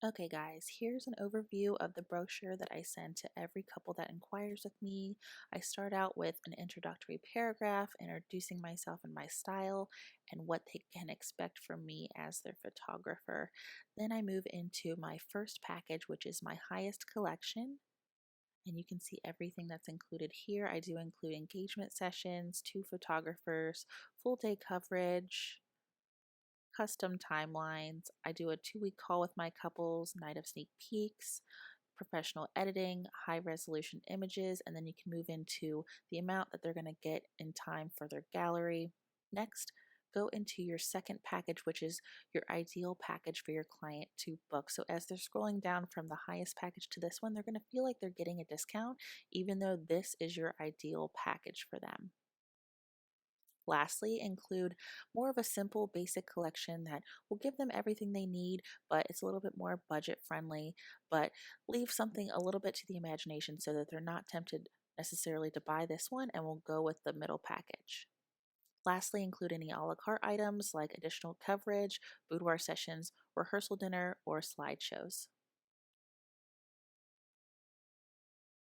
Okay, guys, here's an overview of the brochure that I send to every couple that inquires with me. I start out with an introductory paragraph introducing myself and my style and what they can expect from me as their photographer. Then I move into my first package, which is my highest collection. And you can see everything that's included here. I do include engagement sessions, two photographers, full day coverage, custom timelines. I do a 2 week call with my couples, night of sneak peeks, professional editing, high resolution images, and then you can move into the amount that they're going to get in time for their gallery. Next, go into your second package, which is your ideal package for your client to book. So as they're scrolling down from the highest package to this one, they're going to feel like they're getting a discount, even though this is your ideal package for them. Lastly, include more of a simple basic collection that will give them everything they need, but it's a little bit more budget friendly, but leave something a little bit to the imagination so that they're not tempted necessarily to buy this one and will go with the middle package. Lastly, include any a la carte items like additional coverage, boudoir sessions, rehearsal dinner, or slideshows.